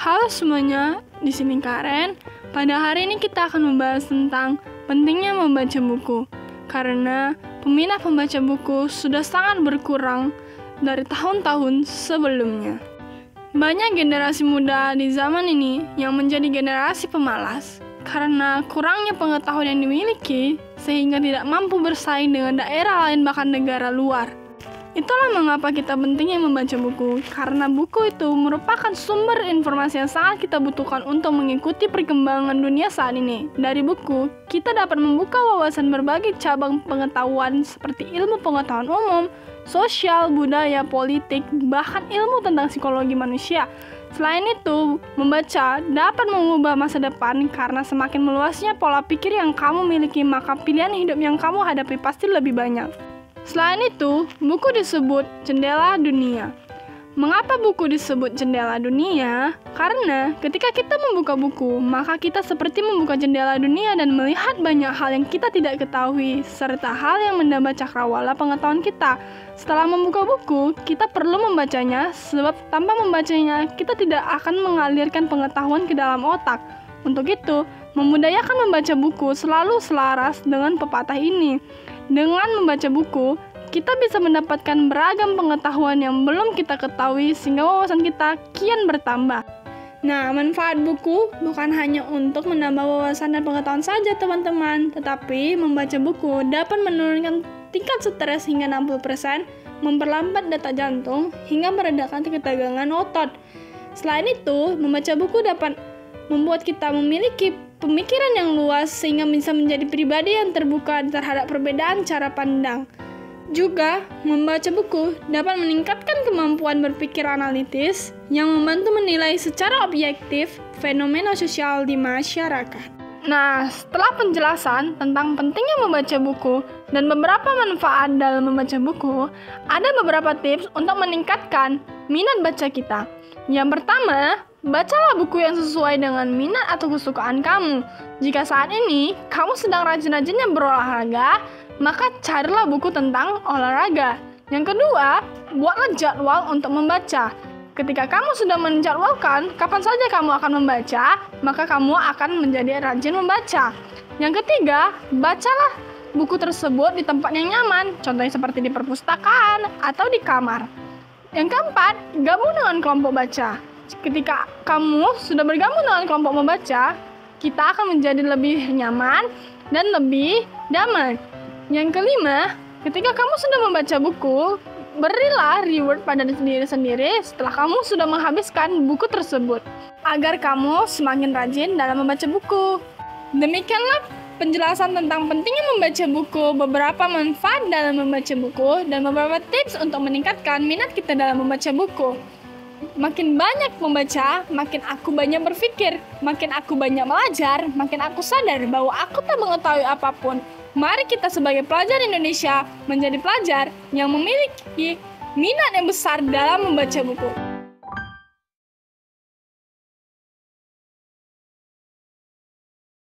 Halo semuanya, di sini Karen. Pada hari ini kita akan membahas tentang pentingnya membaca buku. Karena peminat membaca buku sudah sangat berkurang dari tahun-tahun sebelumnya. Banyak generasi muda di zaman ini yang menjadi generasi pemalas karena kurangnya pengetahuan yang dimiliki sehingga tidak mampu bersaing dengan daerah lain bahkan negara luar. Itulah mengapa kita pentingnya membaca buku, karena buku itu merupakan sumber informasi yang sangat kita butuhkan untuk mengikuti perkembangan dunia saat ini. Dari buku, kita dapat membuka wawasan berbagai cabang pengetahuan seperti ilmu pengetahuan umum, sosial, budaya, politik, bahkan ilmu tentang psikologi manusia. Selain itu, membaca dapat mengubah masa depan karena semakin meluasnya pola pikir yang kamu miliki, maka pilihan hidup yang kamu hadapi pasti lebih banyak. Selain itu, buku disebut jendela dunia. Mengapa buku disebut jendela dunia? Karena ketika kita membuka buku, maka kita seperti membuka jendela dunia dan melihat banyak hal yang kita tidak ketahui, serta hal yang menambah cakrawala pengetahuan kita. Setelah membuka buku, kita perlu membacanya, sebab tanpa membacanya, kita tidak akan mengalirkan pengetahuan ke dalam otak. Untuk itu, memudayakan membaca buku selalu selaras dengan pepatah ini. Dengan membaca buku, kita bisa mendapatkan beragam pengetahuan yang belum kita ketahui sehingga wawasan kita kian bertambah. Nah, manfaat buku bukan hanya untuk menambah wawasan dan pengetahuan saja teman-teman, tetapi membaca buku dapat menurunkan tingkat stres hingga 60%, memperlambat detak jantung, hingga meredakan ketegangan otot. Selain itu, membaca buku dapat membuat kita memiliki pemikiran yang luas sehingga bisa menjadi pribadi yang terbuka terhadap perbedaan cara pandang. Juga, membaca buku dapat meningkatkan kemampuan berpikir analitis yang membantu menilai secara objektif fenomena sosial di masyarakat. Nah, setelah penjelasan tentang pentingnya membaca buku dan beberapa manfaat dalam membaca buku, ada beberapa tips untuk meningkatkan minat baca kita. Yang pertama, bacalah buku yang sesuai dengan minat atau kesukaan kamu. Jika saat ini kamu sedang rajin-rajinnya berolahraga, maka carilah buku tentang olahraga. Yang kedua, buatlah jadwal untuk membaca. Ketika kamu sudah menjadwalkan kapan saja kamu akan membaca, maka kamu akan menjadi rajin membaca. Yang ketiga, bacalah buku tersebut di tempat yang nyaman, contohnya seperti di perpustakaan atau di kamar. Yang keempat, gabung dengan kelompok baca. Ketika kamu sudah bergabung dengan kelompok membaca, kita akan menjadi lebih nyaman dan lebih damai. Yang kelima, ketika kamu sudah membaca buku, berilah reward pada diri sendiri setelah kamu sudah menghabiskan buku tersebut, agar kamu semakin rajin dalam membaca buku. Demikianlah penjelasan tentang pentingnya membaca buku, beberapa manfaat dalam membaca buku, dan beberapa tips untuk meningkatkan minat kita dalam membaca buku. Makin banyak membaca, makin aku banyak berpikir, makin aku banyak belajar, makin aku sadar bahwa aku tak mengetahui apapun. Mari kita sebagai pelajar Indonesia menjadi pelajar yang memiliki minat yang besar dalam membaca buku.